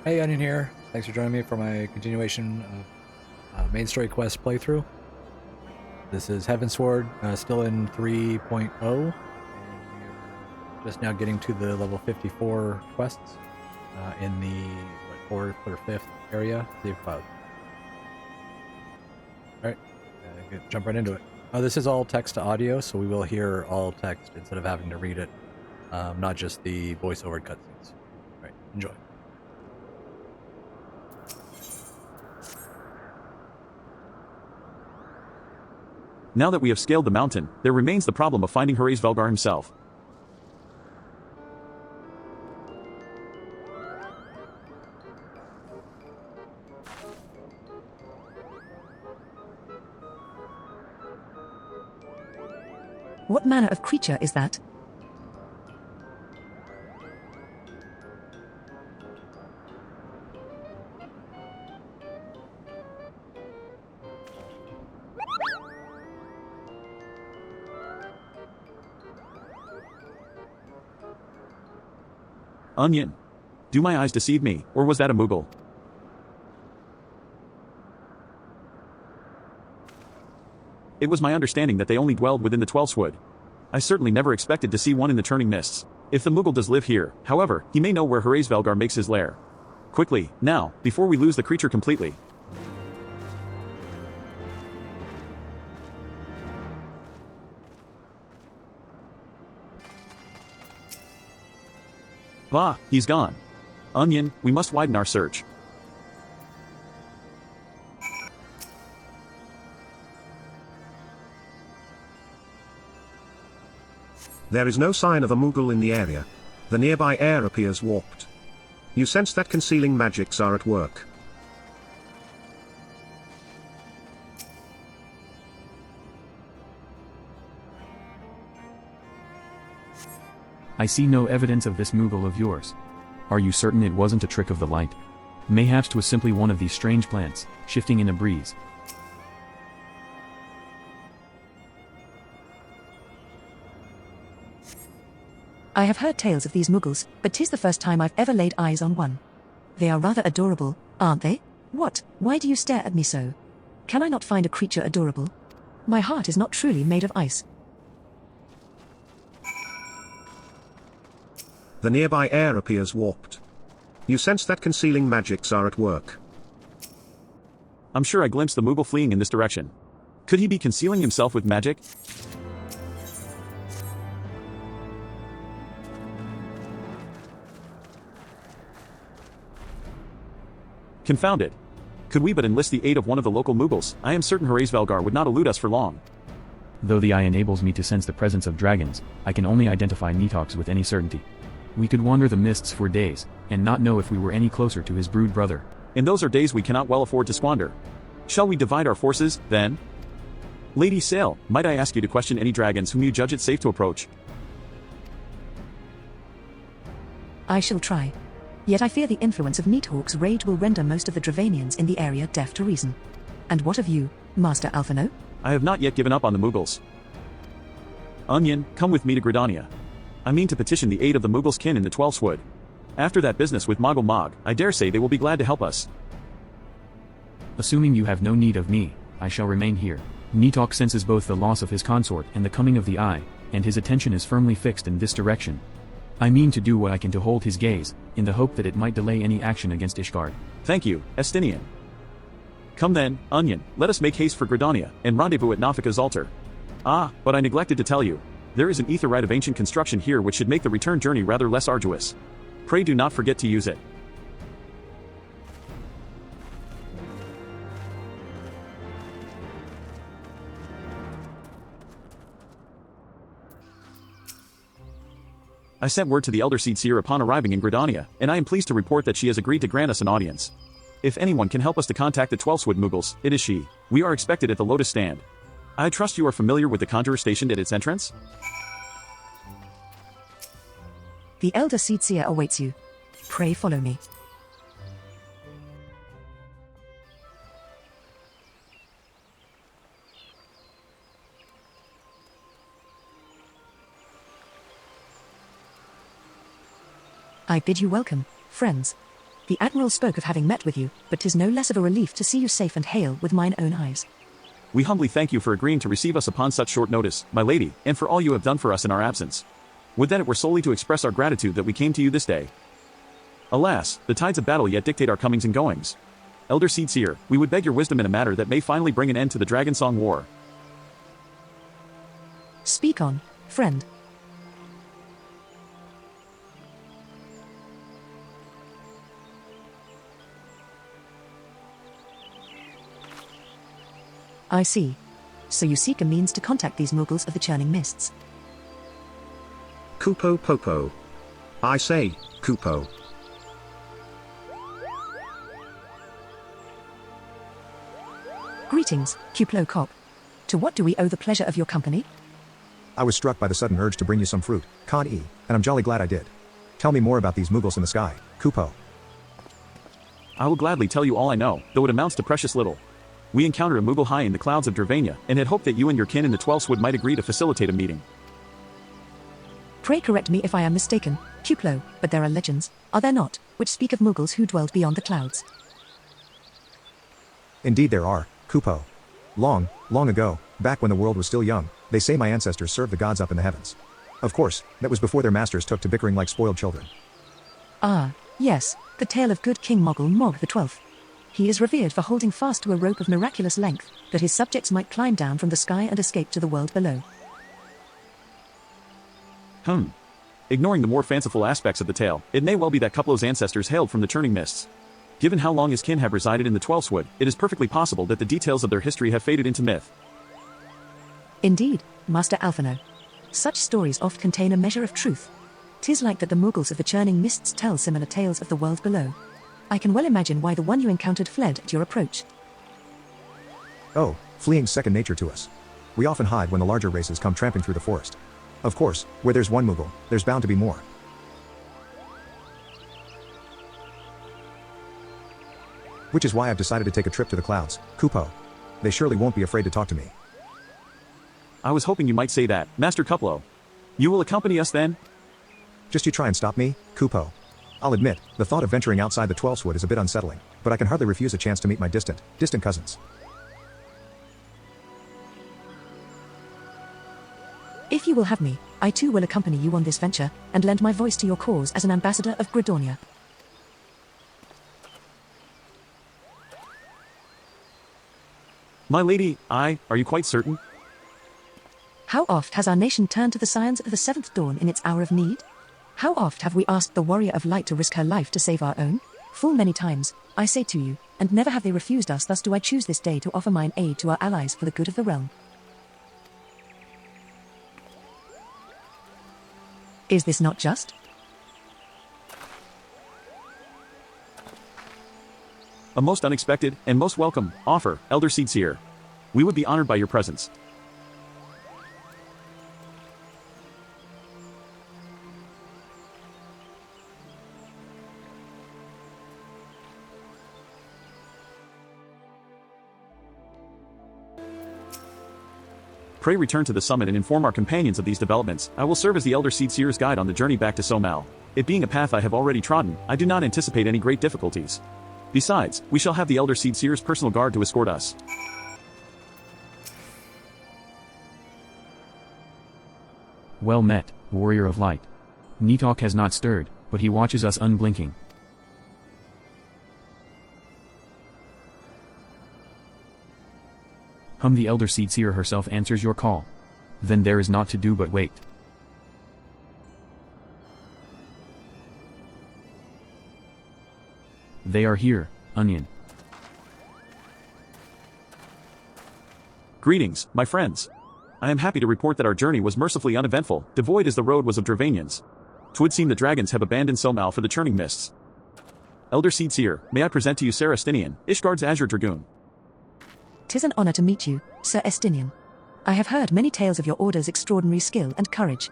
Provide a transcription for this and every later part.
Hey, Onion here. Thanks for joining me for my continuation of main story quest playthrough. This is Heavensward, still in 3.0, and we are just now getting to the level 54 quests in the fourth or fifth area, Sea of Cloud. All right, jump right into it. This is all text to audio, so we will hear all text instead of having to read it, not just the voiceover cutscenes. All right, enjoy. Now that we have scaled the mountain, there remains the problem of finding Velgar himself. What manner of creature is that? Onion. Do my eyes deceive me, or was that a Moogle? It was my understanding that they only dwelled within the Twelfthwood. I certainly never expected to see one in the turning mists. If the Moogle does live here, however, he may know where Velgar makes his lair. Quickly, now, before we lose the creature completely. Ah, he's gone. Onion, we must widen our search. There is no sign of a Moogle in the area. The nearby air appears warped. You sense that concealing magics are at work. I see no evidence of this Moogle of yours. Are you certain it wasn't a trick of the light? Mayhaps 'twas simply one of these strange plants, shifting in a breeze. I have heard tales of these Muggles, but 'tis the first time I've ever laid eyes on one. They are rather adorable, aren't they? What? Why do you stare at me so? Can I not find a creature adorable? My heart is not truly made of ice. The nearby air appears warped. You sense that concealing magics are at work. I'm sure I glimpsed the Moogle fleeing in this direction. Could he be concealing himself with magic? Confound it. Could we but enlist the aid of one of the local Moogles, I am certain Velgar would not elude us for long. Though the eye enables me to sense the presence of dragons, I can only identify Netox with any certainty. We could wander the mists for days, and not know if we were any closer to his brood brother. And those are days we cannot well afford to squander. Shall we divide our forces, then? Lady Sail, might I ask you to question any dragons whom you judge it safe to approach? I shall try. Yet I fear the influence of Neathawk's rage will render most of the Dravanians in the area deaf to reason. And what of you, Master Alphino? I have not yet given up on the Moogles. Onion, come with me to Gridania. I mean to petition the aid of the Moogles' kin in the Twelfthwood. After that business with Moggle Mog, I dare say they will be glad to help us. Assuming you have no need of me, I shall remain here. Netox senses both the loss of his consort and the coming of the eye, and his attention is firmly fixed in this direction. I mean to do what I can to hold his gaze, in the hope that it might delay any action against Ishgard. Thank you, Estinian. Come then, Onion, let us make haste for Gridania, and rendezvous at Nafika's altar. Ah, but I neglected to tell you. There is an aetherite of ancient construction here which should make the return journey rather less arduous. Pray do not forget to use it. I sent word to the Elder Seer upon arriving in Gridania, and I am pleased to report that she has agreed to grant us an audience. If anyone can help us to contact the Twelfthwood Moogles, it is she. We are expected at the Lotus Stand. I trust you are familiar with the conjurer stationed at its entrance? The Elder Seer awaits you. Pray follow me. I bid you welcome, friends. The Admiral spoke of having met with you, but 'tis no less of a relief to see you safe and hale with mine own eyes. We humbly thank you for agreeing to receive us upon such short notice, my lady, and for all you have done for us in our absence. Would that it were solely to express our gratitude that we came to you this day. Alas, the tides of battle yet dictate our comings and goings. Elder Seer, we would beg your wisdom in a matter that may finally bring an end to the Dragon Song War. Speak on, friend. I see. So you seek a means to contact these Mughals of the Churning Mists. Kupo Popo. I say, Kupo. Greetings, Kuplo Cop. To what do we owe the pleasure of your company? I was struck by the sudden urge to bring you some fruit, Con-E, and I'm jolly glad I did. Tell me more about these Mughals in the sky, Kupo. I will gladly tell you all I know, though it amounts to precious little. We encountered a Mughal high in the clouds of Dravania, and had hoped that you and your kin in the 12th would might agree to facilitate a meeting. Pray correct me if I am mistaken, Kuplo, but there are legends, are there not, which speak of Mughals who dwelled beyond the clouds? Indeed there are, Kupo. Long, long ago, back when the world was still young, they say my ancestors served the gods up in the heavens. Of course, that was before their masters took to bickering like spoiled children. Ah, yes, the tale of good King Mogl Mog the 12th. He is revered for holding fast to a rope of miraculous length, that his subjects might climb down from the sky and escape to the world below. Ignoring the more fanciful aspects of the tale, it may well be that Kuplo's ancestors hailed from the Churning Mists. Given how long his kin have resided in the 12th Wood, it is perfectly possible that the details of their history have faded into myth. Indeed, Master Alphino. Such stories oft contain a measure of truth. 'Tis like that the Mughals of the Churning Mists tell similar tales of the world below. I can well imagine why the one you encountered fled at your approach. Oh, fleeing's second nature to us. We often hide when the larger races come tramping through the forest. Of course, where there's one Mughal, there's bound to be more. Which is why I've decided to take a trip to the clouds, Kupo. They surely won't be afraid to talk to me. I was hoping you might say that, Master Kuplo. You will accompany us then? Just you try and stop me, Kupo. I'll admit, the thought of venturing outside the 12th Wood is a bit unsettling, but I can hardly refuse a chance to meet my distant cousins. If you will have me, I too will accompany you on this venture, and lend my voice to your cause as an ambassador of Gridornia. My lady, are you quite certain? How oft has our nation turned to the scions of the seventh dawn in its hour of need? How oft have we asked the warrior of light to risk her life to save our own? Full many times, I say to you, and never have they refused us, thus do I choose this day to offer mine aid to our allies for the good of the realm. Is this not just? A most unexpected, and most welcome, offer, Elder Seer. We would be honored by your presence. Pray return to the summit and inform our companions of these developments. I will serve as the Elder Seer's guide on the journey back to Somal. It being a path I have already trodden, I do not anticipate any great difficulties. Besides, we shall have the Elder Seer's personal guard to escort us. Well met, warrior of light. Nitok has not stirred, but he watches us unblinking. The Elder Seer herself answers your call. Then there is naught to do but wait. They are here, Onion. Greetings, my friends. I am happy to report that our journey was mercifully uneventful, devoid as the road was of Dravanians. 'Twould seem the dragons have abandoned Somal for the Churning Mists. Elder Seer, may I present to you Sarah Estinian, Ishgard's Azure Dragoon. 'Tis an honor to meet you, Sir Estinian. I have heard many tales of your order's extraordinary skill and courage.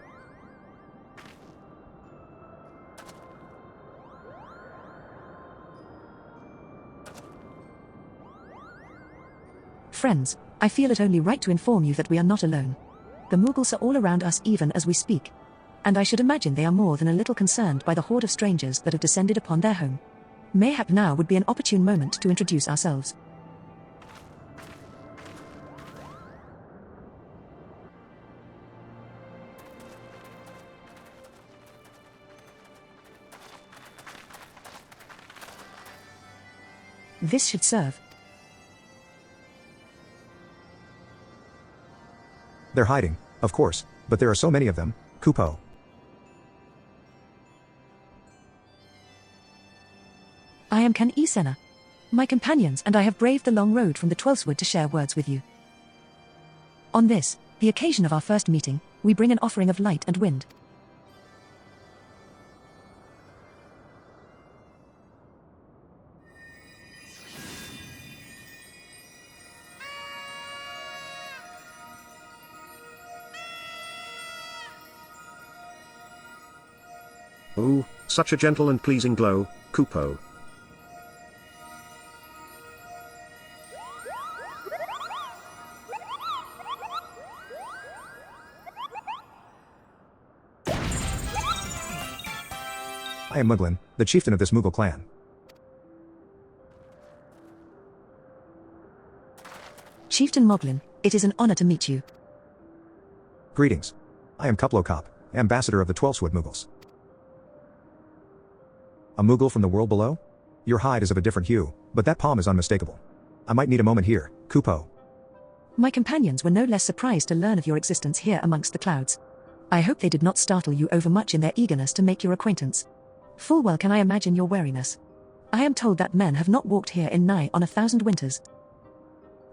Friends, I feel it only right to inform you that we are not alone. The Mughals are all around us even as we speak. And I should imagine they are more than a little concerned by the horde of strangers that have descended upon their home. Mayhap now would be an opportune moment to introduce ourselves. This should serve. They're hiding, of course, but there are so many of them, Kupo. I am Kan Isena. My companions and I have braved the long road from the Twelfthwood to share words with you. On this, the occasion of our first meeting, we bring an offering of light and wind. Ooh, such a gentle and pleasing glow, Kupo. I am Moglin, the chieftain of this Moogle clan. Chieftain Moglin, it is an honor to meet you. Greetings. I am Kuplokop, ambassador of the Twelfthwood Moogles. A Moogle from the world below? Your hide is of a different hue, but that palm is unmistakable. I might need a moment here, Kupo. My companions were no less surprised to learn of your existence here amongst the clouds. I hope they did not startle you overmuch in their eagerness to make your acquaintance. Full well can I imagine your wariness. I am told that men have not walked here in nigh on 1,000 winters.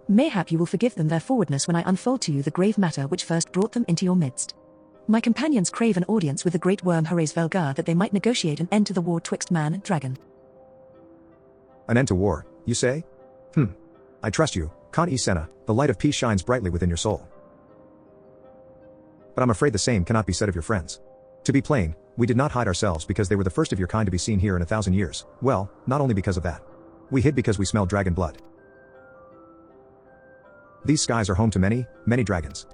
Mayhap you will forgive them their forwardness when I unfold to you the grave matter which first brought them into your midst. My companions crave an audience with the great worm Herace Velgar that they might negotiate an end to the war twixt man and dragon. An end to war, you say? I trust you, Kan Isena, the light of peace shines brightly within your soul. But I'm afraid the same cannot be said of your friends. To be plain, we did not hide ourselves because they were the first of your kind to be seen here in 1,000 years. Well, not only because of that. We hid because we smelled dragon blood. These skies are home to many, many dragons.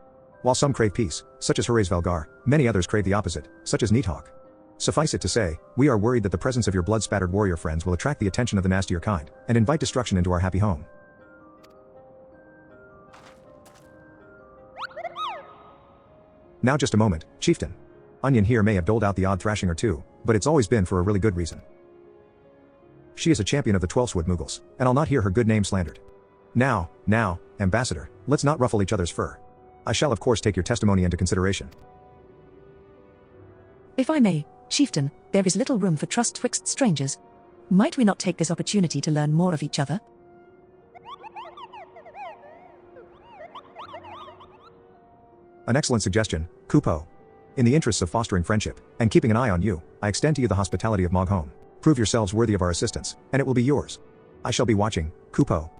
While some crave peace, such as Herace Velgar, many others crave the opposite, such as Neathawk. Suffice it to say, we are worried that the presence of your blood-spattered warrior friends will attract the attention of the nastier kind, and invite destruction into our happy home. Now just a moment, chieftain. Onion here may have doled out the odd thrashing or two, but it's always been for a really good reason. She is a champion of the Twelfthwood Moogles, and I'll not hear her good name slandered. Now, ambassador, let's not ruffle each other's fur. I shall of course take your testimony into consideration. If I may, chieftain, there is little room for trust twixt strangers. Might we not take this opportunity to learn more of each other? An excellent suggestion, Kupo. In the interests of fostering friendship, and keeping an eye on you, I extend to you the hospitality of Moghome. Prove yourselves worthy of our assistance, and it will be yours. I shall be watching, Kupo.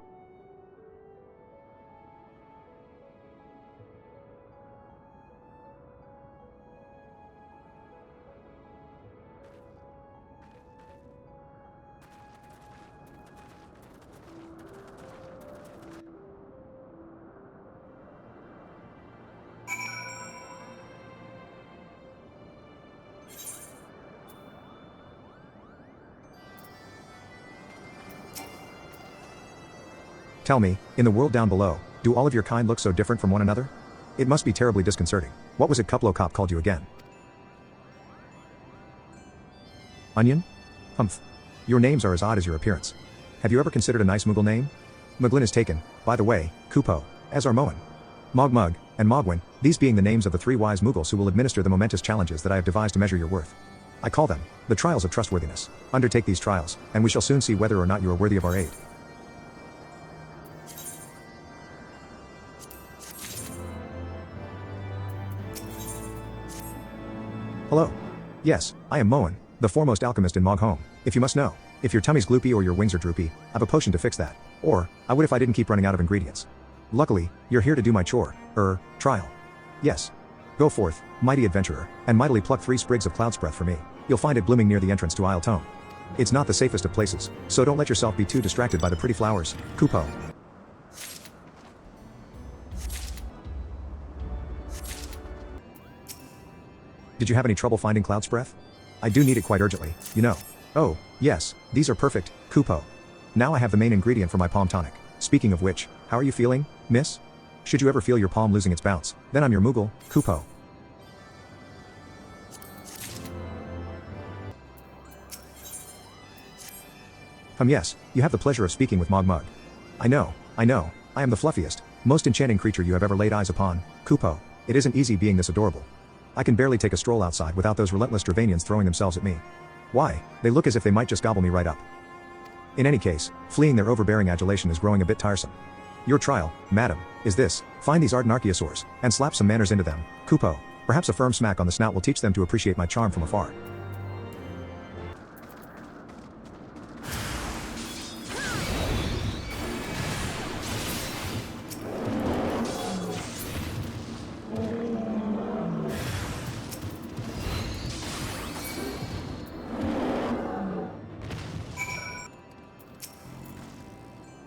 Tell me, in the world down below, do all of your kind look so different from one another? It must be terribly disconcerting. What was it Kuplokop called you again? Onion? Humph. Your names are as odd as your appearance. Have you ever considered a nice Moogle name? Moglin is taken, by the way, Kupo, as are Moen, Mogmug, and Mogwin, these being the names of the 3 wise Moogles who will administer the momentous challenges that I have devised to measure your worth. I call them, the trials of trustworthiness. Undertake these trials, and we shall soon see whether or not you are worthy of our aid. Hello. Yes, I am Moen, the foremost alchemist in Moghome. If you must know, if your tummy's gloopy or your wings are droopy, I've a potion to fix that. Or, I would if I didn't keep running out of ingredients. Luckily, you're here to do my chore, trial. Yes. Go forth, mighty adventurer, and mightily pluck 3 sprigs of cloudspreath for me. You'll find it blooming near the entrance to Isle Tome. It's not the safest of places, so don't let yourself be too distracted by the pretty flowers, Kupo. Did you have any trouble finding cloudspreath? I do need it quite urgently, you know. Oh, yes, these are perfect, Kupo. Now I have the main ingredient for my palm tonic. Speaking of which, how are you feeling, miss? Should you ever feel your palm losing its bounce, then I'm your Moogle, Kupo. Yes, you have the pleasure of speaking with Mogmug. I know, I am the fluffiest, most enchanting creature you have ever laid eyes upon, Kupo. It isn't easy being this adorable. I can barely take a stroll outside without those relentless Dravanians throwing themselves at me. Why, they look as if they might just gobble me right up. In any case, fleeing their overbearing adulation is growing a bit tiresome. Your trial, madam, is this: find these ardent archaeosaurs, and slap some manners into them, Kupo. Perhaps a firm smack on the snout will teach them to appreciate my charm from afar.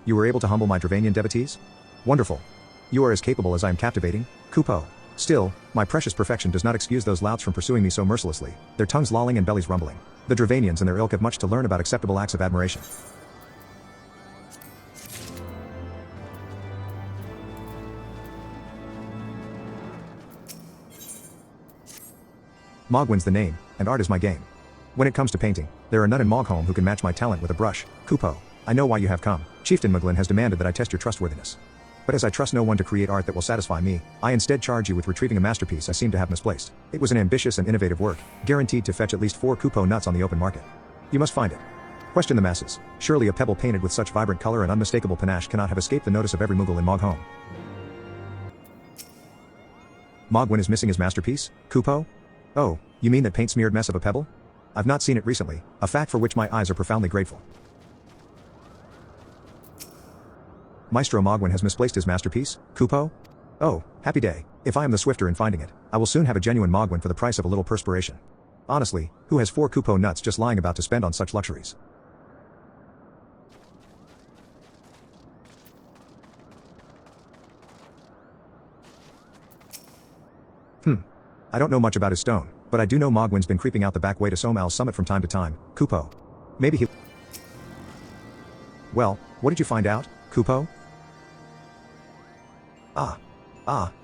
You were able to humble my Dravanian devotees? Wonderful. You are as capable as I am captivating, Kupo. Still, my precious perfection does not excuse those louts from pursuing me so mercilessly, their tongues lolling and bellies rumbling. The Dravanians and their ilk have much to learn about acceptable acts of admiration. Mogwin's the name, and art is my game. When it comes to painting, there are none in Mogholm who can match my talent with a brush, Kupo. I know why you have come. Chieftain Moglin has demanded that I test your trustworthiness. But as I trust no one to create art that will satisfy me, I instead charge you with retrieving a masterpiece I seem to have misplaced. It was an ambitious and innovative work, guaranteed to fetch at least 4 Kupo nuts on the open market. You must find it. Question the masses. Surely a pebble painted with such vibrant color and unmistakable panache cannot have escaped the notice of every Moogle in Mogholm. Mogwin is missing his masterpiece, Kupo? Oh, you mean that paint-smeared mess of a pebble? I've not seen it recently, a fact for which my eyes are profoundly grateful. Maestro Moglin has misplaced his masterpiece, Kupo? Oh, happy day. If I am the swifter in finding it, I will soon have a genuine Moglin for the price of a little perspiration. Honestly, who has 4 Kupo nuts just lying about to spend on such luxuries? I don't know much about his stone, but I do know Mogwin's been creeping out the back way to Somal's summit from time to time, Kupo. Maybe he... Well, what did you find out, Kupo?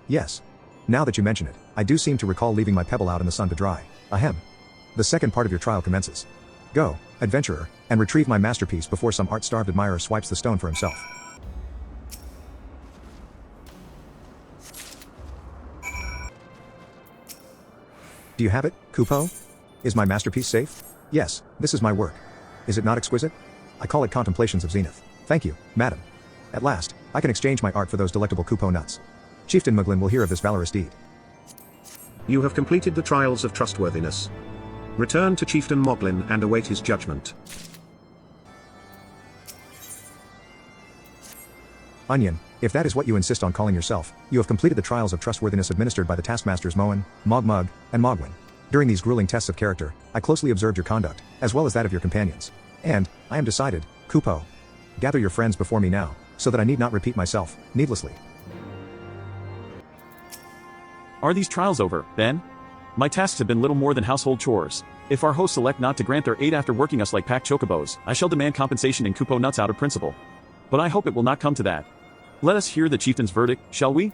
Yes. Now that you mention it, I do seem to recall leaving my pebble out in the sun to dry. Ahem. The second part of your trial commences. Go, adventurer, and retrieve my masterpiece before some art-starved admirer swipes the stone for himself. Do you have it, Kupo? Is my masterpiece safe? Yes, this is my work. Is it not exquisite? I call it Contemplations of Zenith. Thank you, madam. At last, I can exchange my art for those delectable Kupo nuts. Chieftain Moglin will hear of this valorous deed. You have completed the trials of trustworthiness. Return to Chieftain Moglin and await his judgment. Onion, if that is what you insist on calling yourself, you have completed the trials of trustworthiness administered by the taskmasters Moen, Mogmug, and Mogwin. During these grueling tests of character, I closely observed your conduct, as well as that of your companions. And, I am decided, Kupo. Gather your friends before me now, so that I need not repeat myself, needlessly. Are these trials over, then? My tasks have been little more than household chores. If our hosts elect not to grant their aid after working us like packed chocobos, I shall demand compensation in Kupo nuts out of principle. But I hope it will not come to that. Let us hear the chieftain's verdict, shall we?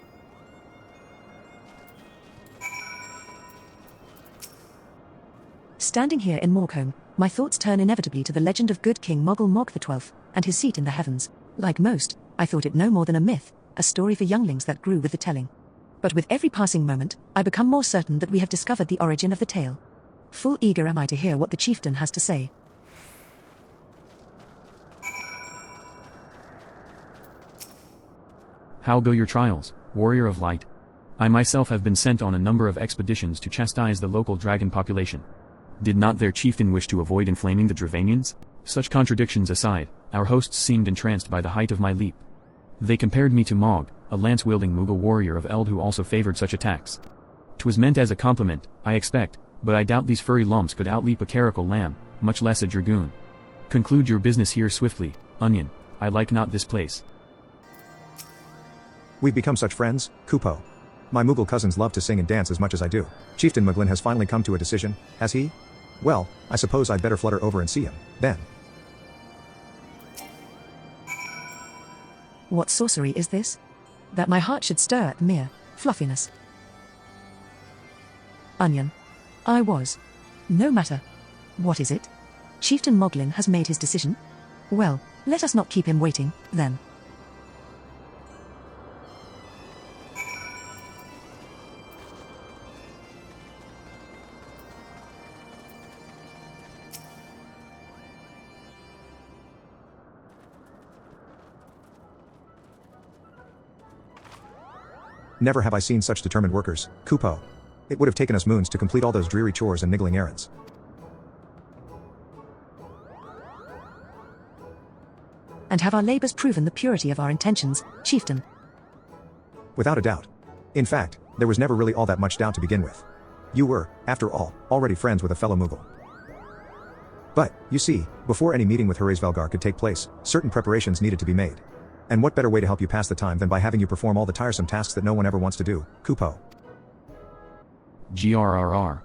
Standing here in Moglin, my thoughts turn inevitably to the legend of good King Moggle Mog XII, and his seat in the heavens. Like most, I thought it no more than a myth, a story for younglings that grew with the telling. But with every passing moment, I become more certain that we have discovered the origin of the tale. Full eager am I to hear what the chieftain has to say. How go your trials, warrior of light? I myself have been sent on a number of expeditions to chastise the local dragon population. Did not their chieftain wish to avoid inflaming the Dravanians? Such contradictions aside, our hosts seemed entranced by the height of my leap. They compared me to Mog, a lance-wielding Moogle warrior of Eld who also favored such attacks. 'Twas meant as a compliment, I expect, but I doubt these furry lumps could outleap a caracal lamb, much less a dragoon. Conclude your business here swiftly, Onion. I like not this place. We've become such friends, Kupo. My Moogle cousins love to sing and dance as much as I do. Chieftain Moglin has finally come to a decision, has he? Well, I suppose I'd better flutter over and see him, then. What sorcery is this? That my heart should stir at mere fluffiness. Onion. I was. No matter. What is it? Chieftain Moglin has made his decision? Well, let us not keep him waiting, then. Never have I seen such determined workers, Kupo. It would have taken us moons to complete all those dreary chores and niggling errands. And have our labors proven the purity of our intentions, Chieftain? Without a doubt. In fact, there was never really all that much doubt to begin with. You were, after all, already friends with a fellow Moogle. But, you see, before any meeting with Hraesvelgar could take place, certain preparations needed to be made. And what better way to help you pass the time than by having you perform all the tiresome tasks that no one ever wants to do, Kupo? GRRR.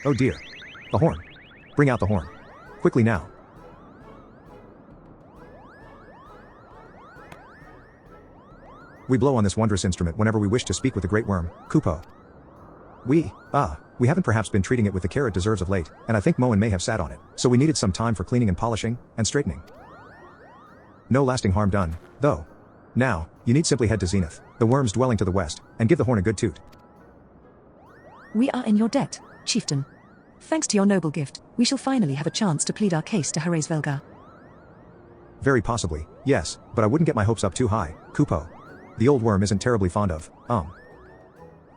Oh dear. The horn. Bring out the horn. Quickly now. We blow on this wondrous instrument whenever we wish to speak with the Great Worm, Kupo. We haven't perhaps been treating it with the care it deserves of late, and I think Moen may have sat on it, so we needed some time for cleaning and polishing, and straightening. No lasting harm done, though. Now, you need simply head to Zenith, the worm's dwelling to the west, and give the horn a good toot. We are in your debt, Chieftain. Thanks to your noble gift, we shall finally have a chance to plead our case to Hraesvelgar. Very possibly, yes, but I wouldn't get my hopes up too high, Kupo. The old worm isn't terribly fond of,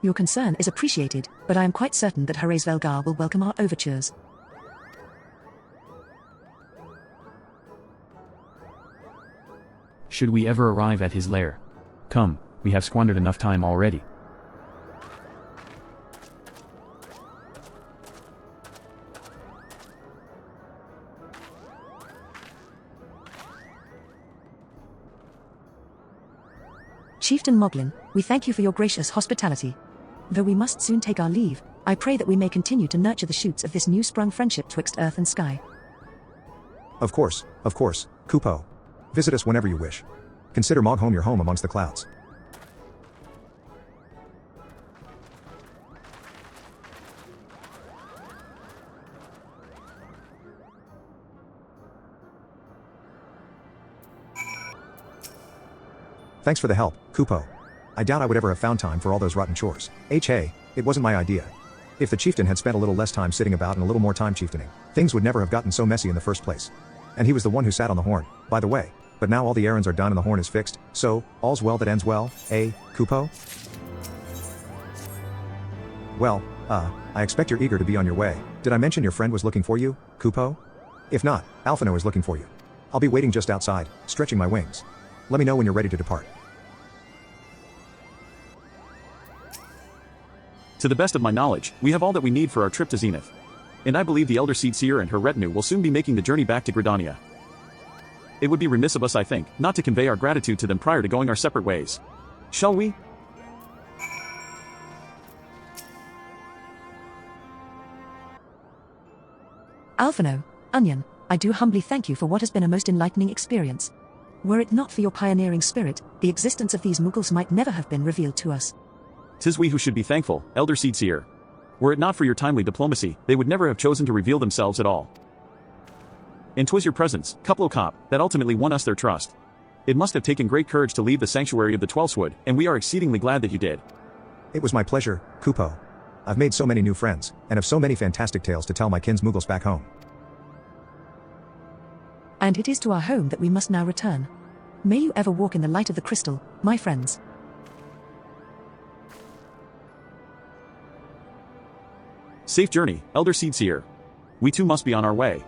Your concern is appreciated, but I am quite certain that Hraesvelgar will welcome our overtures. Should we ever arrive at his lair? Come, we have squandered enough time already. Chieftain Moglin, we thank you for your gracious hospitality. Though we must soon take our leave, I pray that we may continue to nurture the shoots of this new-sprung friendship twixt earth and sky. Of course, Kupo. Visit us whenever you wish. Consider Moghome your home amongst the clouds. Thanks for the help, Kupo. I doubt I would ever have found time for all those rotten chores. Hey, it wasn't my idea. If the chieftain had spent a little less time sitting about and a little more time chieftaining, things would never have gotten so messy in the first place. And he was the one who sat on the horn, by the way. But now all the errands are done and the horn is fixed, so, all's well that ends well, Kupo? Well, I expect you're eager to be on your way. Did I mention your friend was looking for you, Kupo? If not, Alphino is looking for you. I'll be waiting just outside, stretching my wings. Let me know when you're ready to depart. To the best of my knowledge, we have all that we need for our trip to Zenith. And I believe the Elder Seed Seer and her retinue will soon be making the journey back to Gridania. It would be remiss of us, I think, not to convey our gratitude to them prior to going our separate ways. Shall we? Alphino, Onion, I do humbly thank you for what has been a most enlightening experience. Were it not for your pioneering spirit, the existence of these Moogles might never have been revealed to us. 'Tis we who should be thankful, Elder Seed Seer. Were it not for your timely diplomacy, they would never have chosen to reveal themselves at all. And 'twas your presence, Kuplo Kop, that ultimately won us their trust. It must have taken great courage to leave the sanctuary of the Twelfthwood, and we are exceedingly glad that you did. It was my pleasure, Kupo. I've made so many new friends, and have so many fantastic tales to tell my kins Moogles back home. And it is to our home that we must now return. May you ever walk in the light of the crystal, my friends. Safe journey, Elder Seed Seer. We too must be on our way.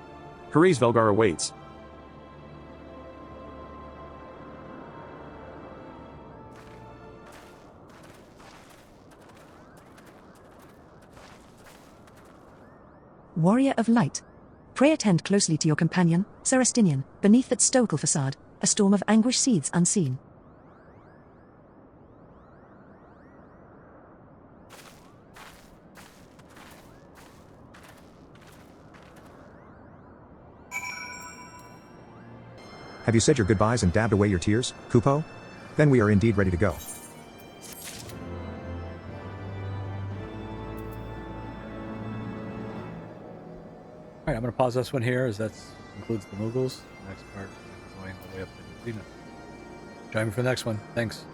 Hraesvelgar awaits. Warrior of light. Pray attend closely to your companion, Celestinian, beneath that stoical facade, a storm of anguish seethes unseen. Have you said your goodbyes and dabbed away your tears, Kupo? Then we are indeed ready to go. Alright, I'm going to pause this one here as that concludes the Mughals. The next part, going all the way up to Medina. Join me for the next one. Thanks.